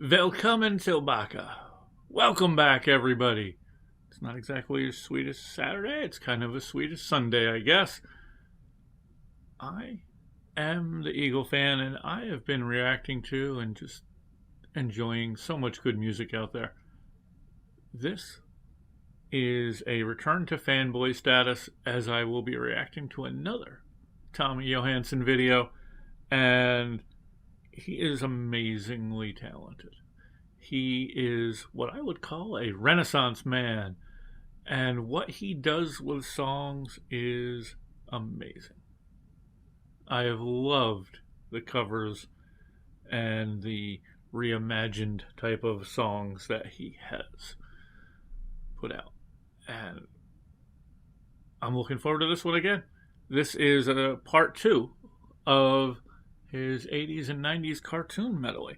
Willkommen tilbaka. Welcome back, everybody. It's not exactly as sweet as Saturday. It's kind of as sweet as Sunday, I guess. I am the EagleFan, and I have been reacting to and just enjoying so much good music out there. This is a return to fanboy status, as I will be reacting to another Tommy Johansson video, and he is amazingly talented. He is what I would call a Renaissance man, and what he does with songs is amazing. I have loved the covers and the reimagined type of songs that he has put out, and I'm looking forward to this one again. This is a part 2 of his 80s and 90s cartoon medley.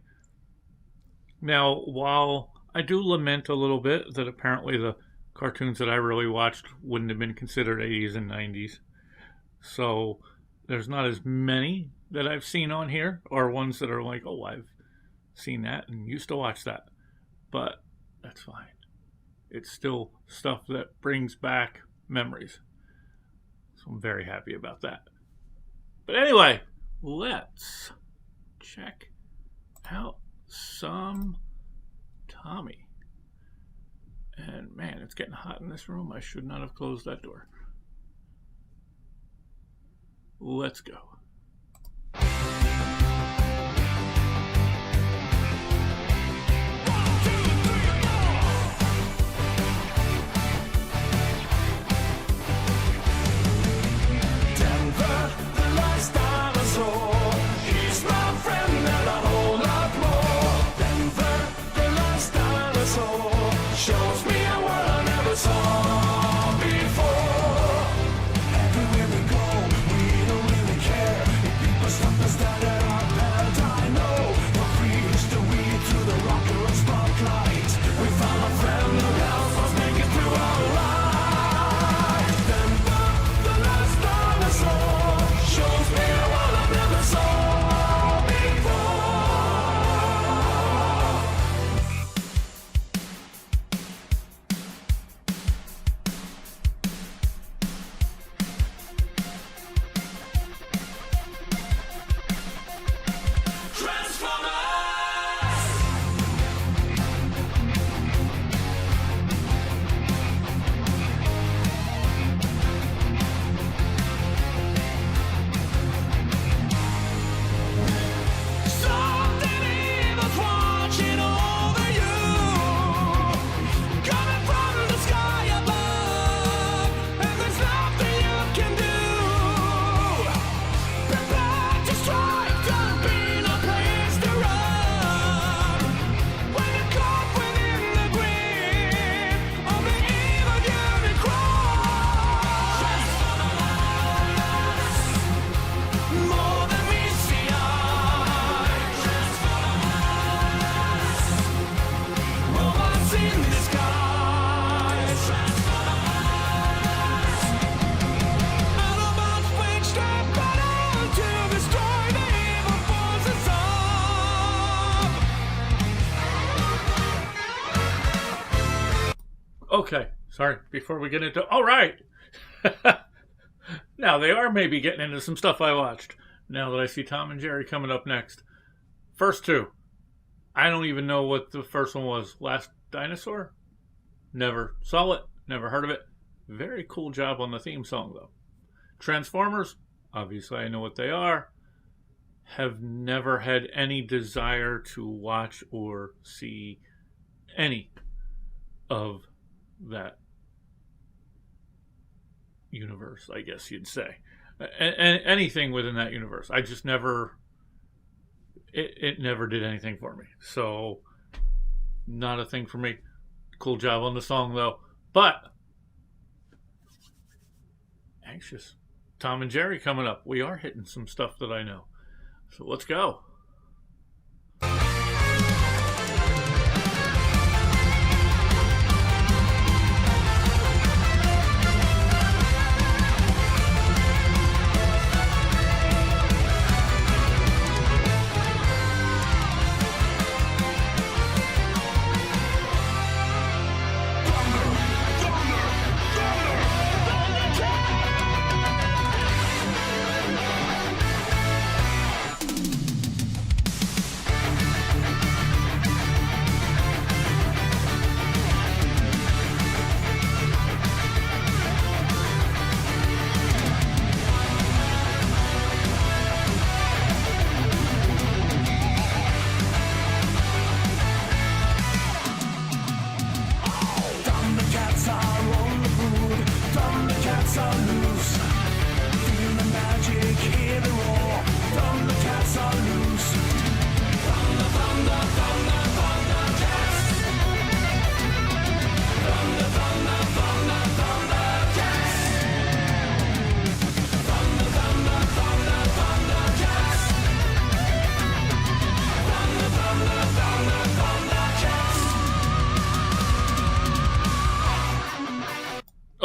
Now, while I do lament a little bit that apparently the cartoons that I really watched wouldn't have been considered 80s and 90s, so there's not as many that I've seen on here, or ones that are like, oh, I've seen that and used to watch that. But that's fine. It's still stuff that brings back memories. So I'm very happy about that. But anyway, let's check out some Tommy. And man, it's getting hot in this room. I should not have closed that door. Let's go. Last Dinosaur, he's my friend and a whole lot more. Denver, the last dinosaur, shows me a world I never saw before. Everywhere we go, we don't really care. If people stop us down at our Dino, we'll freeze the weed through the rocker and spotlight. We found a friend who helps us make it through our life. Denver, the last dinosaur, shows me a world I never saw before. Okay, sorry, before we get into... All right! Now, they are maybe getting into some stuff I watched, now that I see Tom and Jerry coming up next. First two. I don't even know what the first one was. Last Dinosaur? Never saw it, never heard of it. Very cool job on the theme song, though. Transformers? Obviously, I know what they are. Have never had any desire to watch or see any of that universe, I guess you'd say. Anything within that universe. I just never... It never did anything for me. So, not a thing for me. Cool job on the song, though. But, anxious. Tom and Jerry coming up. We are hitting some stuff that I know. So, let's go.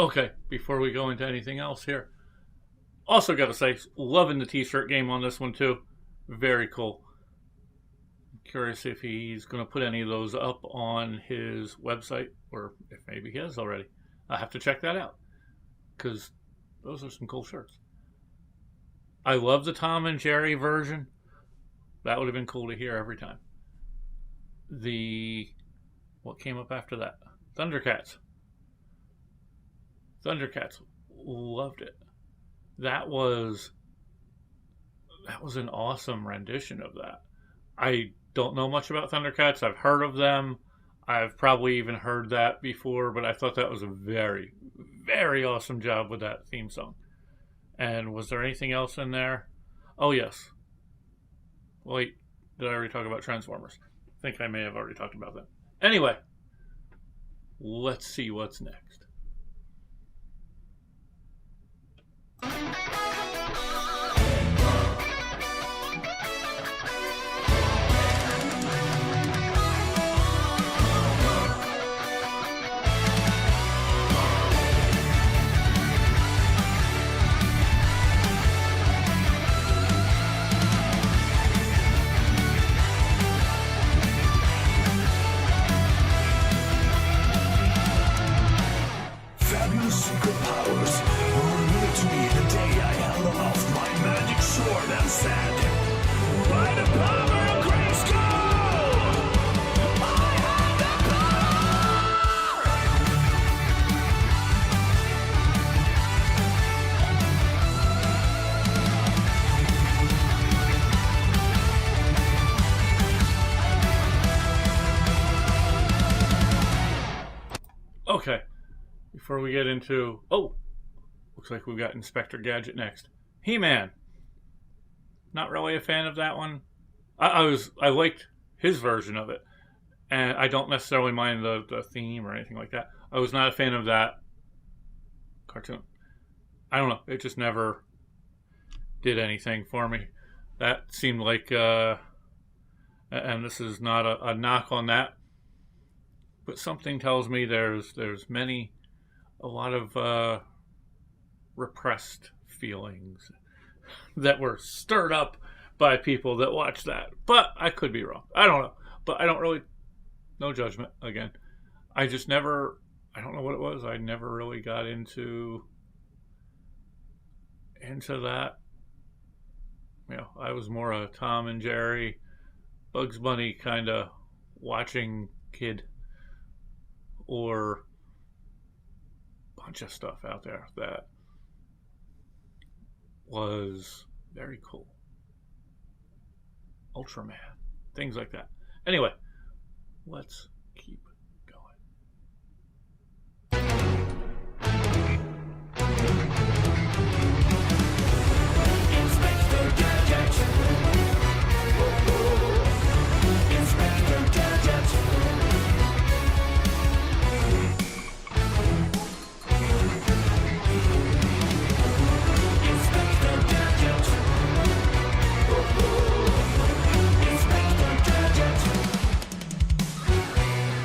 Okay, before we go into anything else here, also got to say, loving the t-shirt game on this one too. Very cool. Curious if he's going to put any of those up on his website, or if maybe he has already. I have to check that out, because those are some cool shirts. I love the Tom and Jerry version. That would have been cool to hear every time. What came up after that? Thundercats. Loved it. That was an awesome rendition of that. I don't know much about Thundercats. I've heard of them. I've probably even heard that before, but I thought that was a very, very awesome job with that theme song. And was there anything else in there? Oh, yes. Wait, did I already talk about Transformers? I think I may have already talked about that. Anyway, let's see what's next. Fabulous superpowers were revealed to me the day I held aloft my magic sword and said, by the power of Grayskull, I have the power! Okay. Before we get into... Oh! Looks like we've got Inspector Gadget next. He-Man. Not really a fan of that one. I liked his version of it. And I don't necessarily mind the theme or anything like that. I was not a fan of that cartoon. I don't know. It just never did anything for me. That seemed like... and this is not a knock on that. But something tells me there's a lot of repressed feelings that were stirred up by people that watched that. But I could be wrong. I don't know. But I don't really... No judgment, again. I just never... I don't know what it was. I never really got into that. You know, I was more a Tom and Jerry, Bugs Bunny kind of watching kid. Or a bunch of stuff out there that was very cool. Ultraman, things like that. Anyway, let's keep going. Inspector Gadget. Inspector Gadget.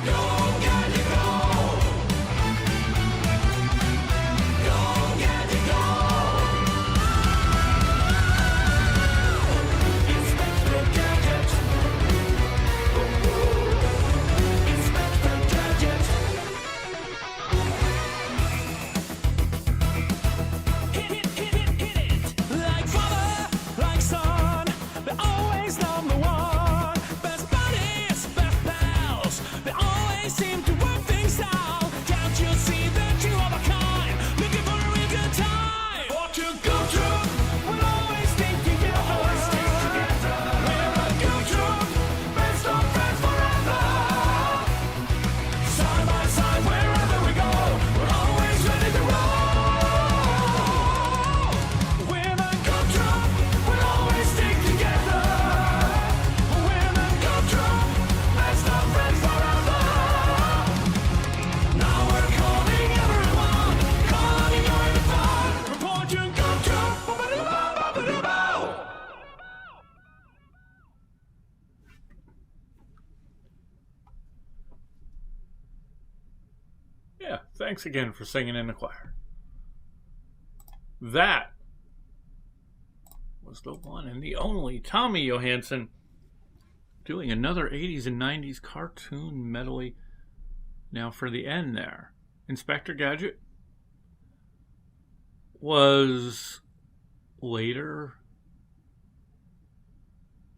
Your thanks again for singing in the choir. That was the one and the only Tommy Johansson doing another 80s and 90s cartoon medley. Now for the end there, Inspector Gadget was later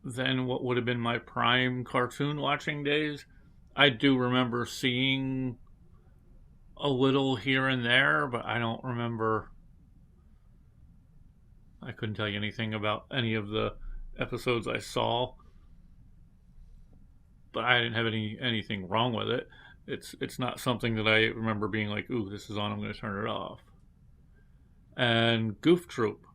than what would have been my prime cartoon watching days. I do remember seeing a little here and there, but I don't remember. I couldn't tell you anything about any of the episodes I saw, but I didn't have anything wrong with it. It's not something that I remember being like, ooh, this is on, I'm going to turn it off. And Goof Troop,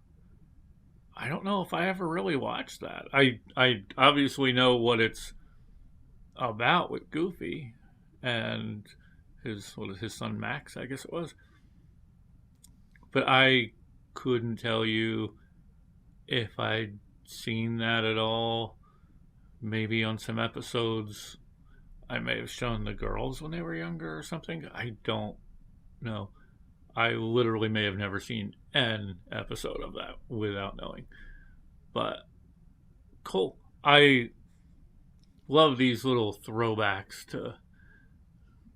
I don't know if I ever really watched that. I obviously know what it's about with Goofy and his son Max, I guess it was. But I couldn't tell you if I'd seen that at all. Maybe on some episodes I may have shown the girls when they were younger or something. I don't know. I literally may have never seen an episode of that without knowing. But cool. I love these little throwbacks to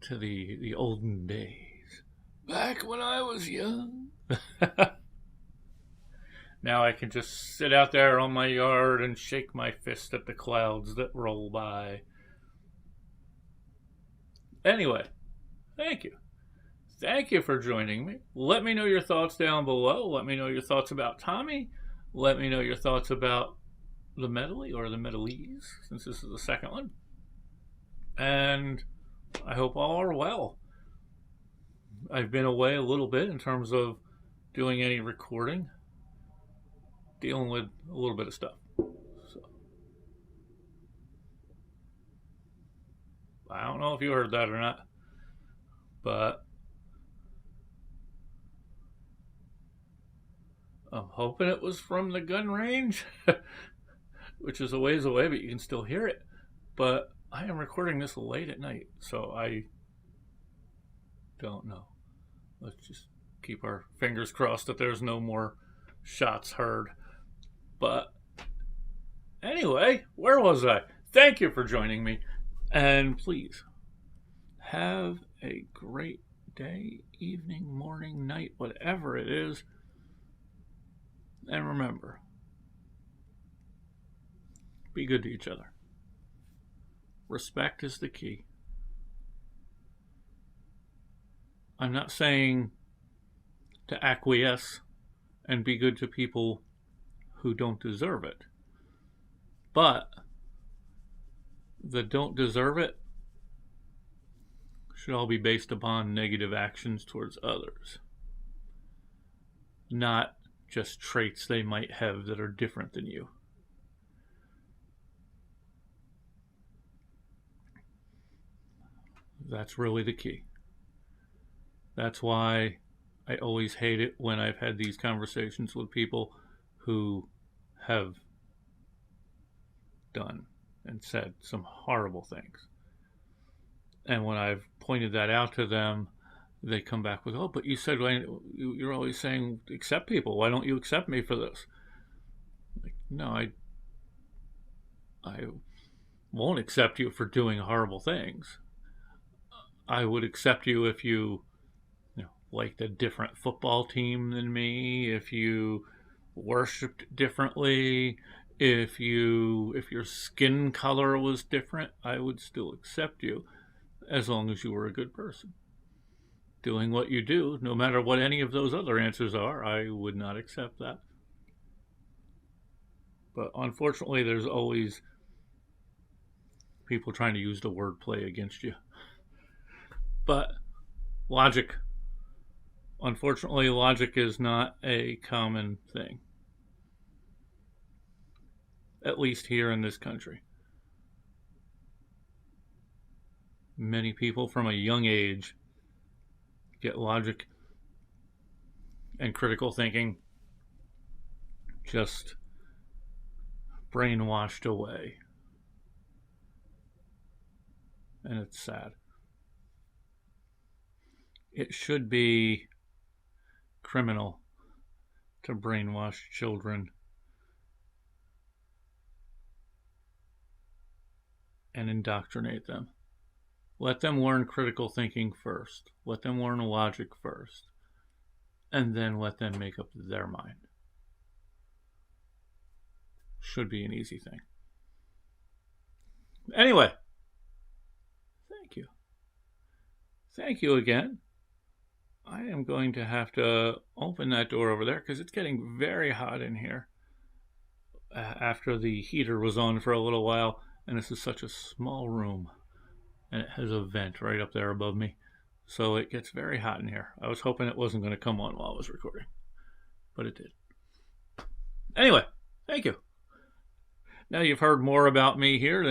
the olden days. Back when I was young. Now I can just sit out there on my yard and shake my fist at the clouds that roll by. Anyway, thank you. Thank you for joining me. Let me know your thoughts down below. Let me know your thoughts about Tommy. Let me know your thoughts about the medley or the medleys, since this is the second one. And I hope all are well. I've been away a little bit in terms of doing any recording, dealing with a little bit of stuff. So I don't know if you heard that or not, but I'm hoping it was from the gun range, which is a ways away, but you can still hear it. But I am recording this late at night, so I don't know. Let's just keep our fingers crossed that there's no more shots heard. But anyway, where was I? Thank you for joining me. And please, have a great day, evening, morning, night, whatever it is. And remember, be good to each other. Respect is the key. I'm not saying to acquiesce and be good to people who don't deserve it. But the don't deserve it should all be based upon negative actions towards others, not just traits they might have that are different than you. That's really the key. That's why I always hate it when I've had these conversations with people who have done and said some horrible things. And when I've pointed that out to them, they come back with, oh, but you said you're always saying accept people. Why don't you accept me for this? Like, no, I won't accept you for doing horrible things. I would accept you if you liked a different football team than me, if you worshipped differently, if your skin color was different, I would still accept you as long as you were a good person. Doing what you do, no matter what any of those other answers are, I would not accept that. But unfortunately, there's always people trying to use the wordplay against you. But logic. Unfortunately, logic is not a common thing. At least here in this country. Many people from a young age get logic and critical thinking just brainwashed away. And it's sad. it should be criminal to brainwash children and indoctrinate them. Let them learn critical thinking first. Let them learn logic first. And then let them make up their mind. Should be an easy thing. Anyway, thank you. Thank you again. I am going to have to open that door over there because it's getting very hot in here after the heater was on for a little while, and this is such a small room, and it has a vent right up there above me, so it gets very hot in here. I was hoping it wasn't going to come on while I was recording, but it did. Anyway, thank you. Now you've heard more about me here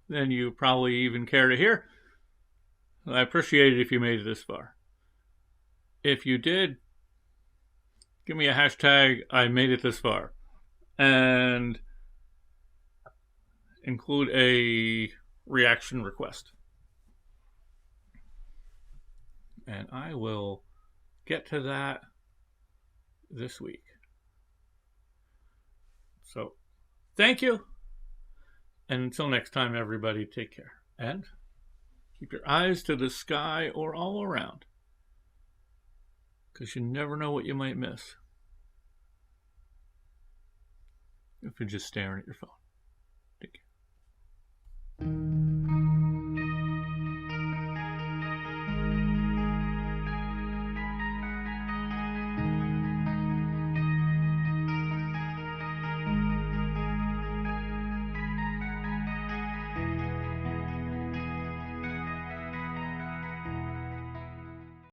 than you probably even care to hear. I appreciate it if you made it this far. If you did, give me a hashtag I made it this far and include a reaction request. And I will get to that this week. So, thank you. And until next time, everybody, take care. And keep your eyes to the sky or all around, because you never know what you might miss if you're just staring at your phone.